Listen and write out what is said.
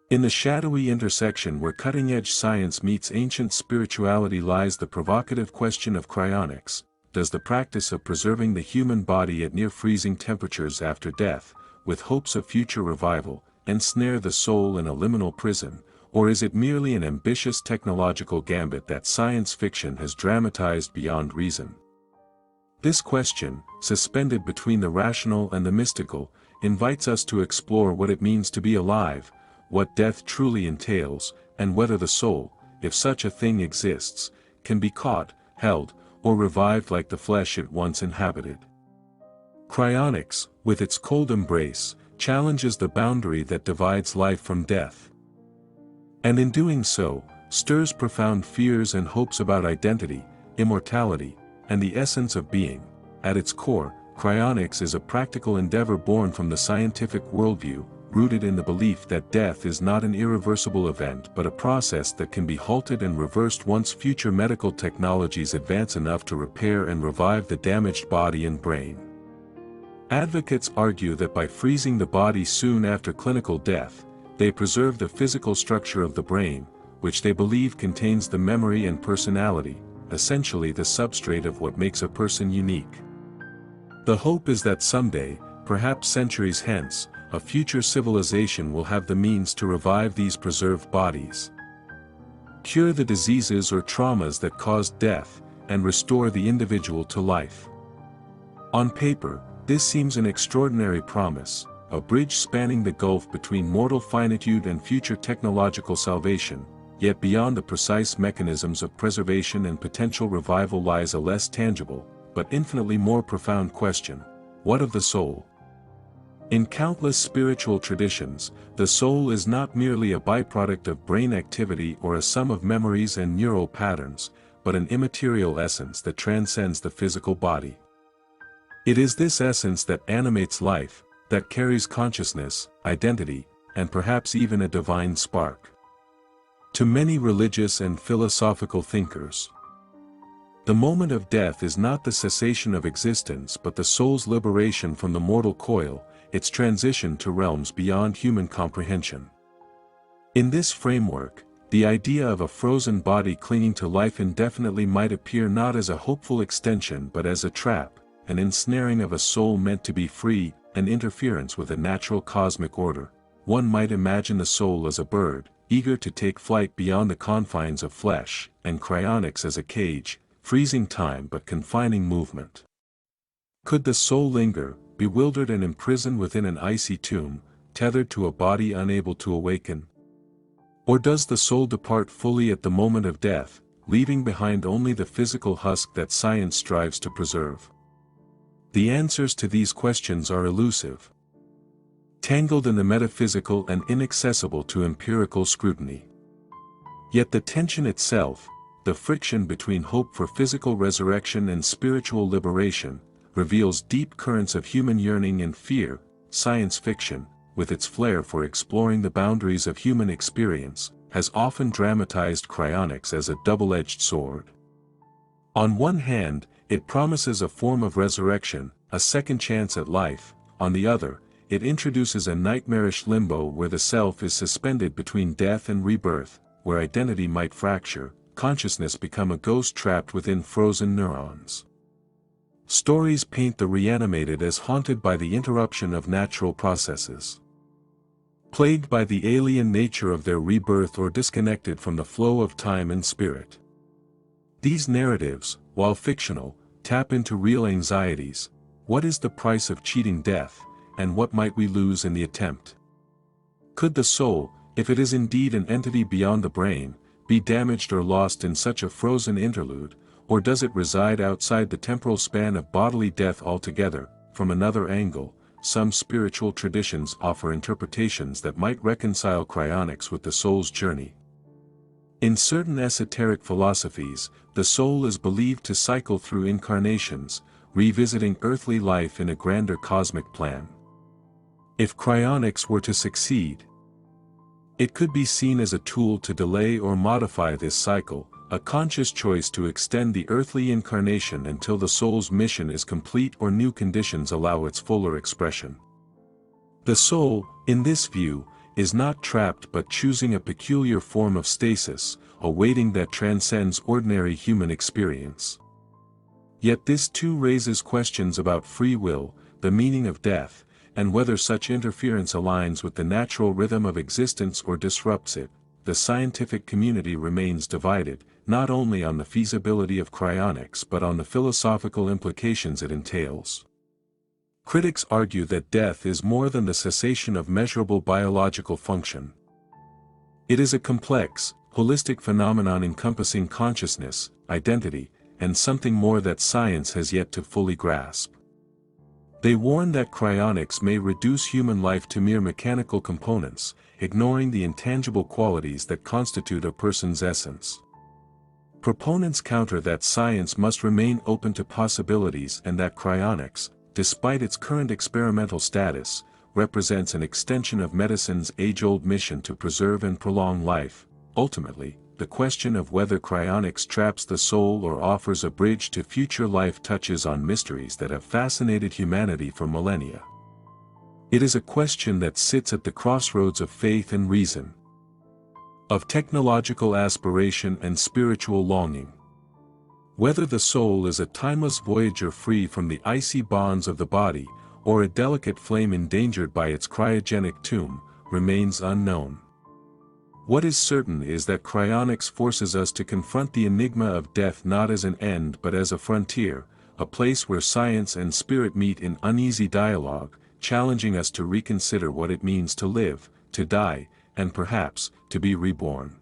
In the shadowy intersection where cutting-edge science meets ancient spirituality lies the provocative question of cryonics. Does the practice of preserving the human body at near-freezing temperatures after death, with hopes of future revival, ensnare the soul in a liminal prison, or is it merely an ambitious technological gambit that science fiction has dramatized beyond reason? This question, suspended between the rational and the mystical, invites us to explore what it means to be alive, what death truly entails, and whether the soul, if such a thing exists, can be caught, held, or revived like the flesh it once inhabited. Cryonics, with its cold embrace, challenges the boundary that divides life from death. And in doing so, stirs profound fears and hopes about identity, immortality, and the essence of being. At its core, cryonics is a practical endeavor born from the scientific worldview, rooted in the belief that death is not an irreversible event but a process that can be halted and reversed once future medical technologies advance enough to repair and revive the damaged body and brain. Advocates argue that by freezing the body soon after clinical death, they preserve the physical structure of the brain, which they believe contains the memory and personality, essentially the substrate of what makes a person unique. The hope is that someday, perhaps centuries hence, a future civilization will have the means to revive these preserved bodies, cure the diseases or traumas that caused death, and restore the individual to life. On paper, this seems an extraordinary promise, a bridge spanning the gulf between mortal finitude and future technological salvation, yet beyond the precise mechanisms of preservation and potential revival lies a less tangible, but infinitely more profound question: what of the soul? In countless spiritual traditions, the soul is not merely a byproduct of brain activity or a sum of memories and neural patterns, but an immaterial essence that transcends the physical body. It is this essence that animates life, that carries consciousness, identity, and perhaps even a divine spark. To many religious and philosophical thinkers, the moment of death is not the cessation of existence but the soul's liberation from the mortal coil, its transition to realms beyond human comprehension. In this framework, the idea of a frozen body clinging to life indefinitely might appear not as a hopeful extension but as a trap, an ensnaring of a soul meant to be free, an interference with a natural cosmic order. One might imagine the soul as a bird, eager to take flight beyond the confines of flesh, and cryonics as a cage, freezing time but confining movement. Could the soul linger, bewildered and imprisoned within an icy tomb, tethered to a body unable to awaken? Or does the soul depart fully at the moment of death, leaving behind only the physical husk that science strives to preserve? The answers to these questions are elusive, tangled in the metaphysical and inaccessible to empirical scrutiny. Yet the tension itself, the friction between hope for physical resurrection and spiritual liberation, reveals deep currents of human yearning and fear. Science fiction, with its flair for exploring the boundaries of human experience, has often dramatized cryonics as a double-edged sword. On one hand, it promises a form of resurrection, a second chance at life. On the other, it introduces a nightmarish limbo where the self is suspended between death and rebirth, where identity might fracture, consciousness become a ghost trapped within frozen neurons. Stories paint the reanimated as haunted by the interruption of natural processes, plagued by the alien nature of their rebirth or disconnected from the flow of time and spirit. These narratives, while fictional, tap into real anxieties. What is the price of cheating death, and what might we lose in the attempt? Could the soul, if it is indeed an entity beyond the brain, be damaged or lost in such a frozen interlude, or does it reside outside the temporal span of bodily death altogether? From another angle, some spiritual traditions offer interpretations that might reconcile cryonics with the soul's journey. In certain esoteric philosophies, the soul is believed to cycle through incarnations, revisiting earthly life in a grander cosmic plan. If cryonics were to succeed, it could be seen as a tool to delay or modify this cycle, a conscious choice to extend the earthly incarnation until the soul's mission is complete or new conditions allow its fuller expression. The soul, in this view, is not trapped but choosing a peculiar form of stasis, a waiting that transcends ordinary human experience. Yet this too raises questions about free will, the meaning of death, and whether such interference aligns with the natural rhythm of existence or disrupts it. The scientific community remains divided, not only on the feasibility of cryonics but on the philosophical implications it entails. Critics argue that death is more than the cessation of measurable biological function. It is a complex, holistic phenomenon encompassing consciousness, identity, and something more that science has yet to fully grasp. They warn that cryonics may reduce human life to mere mechanical components, ignoring the intangible qualities that constitute a person's essence. Proponents counter that science must remain open to possibilities and that cryonics, despite its current experimental status, represents an extension of medicine's age-old mission to preserve and prolong life. Ultimately, the question of whether cryonics traps the soul or offers a bridge to future life touches on mysteries that have fascinated humanity for millennia. It is a question that sits at the crossroads of faith and reason, of technological aspiration and spiritual longing. Whether the soul is a timeless voyager free from the icy bonds of the body, or a delicate flame endangered by its cryogenic tomb, remains unknown. What is certain is that cryonics forces us to confront the enigma of death not as an end but as a frontier, a place where science and spirit meet in uneasy dialogue, challenging us to reconsider what it means to live, to die, and perhaps, to be reborn.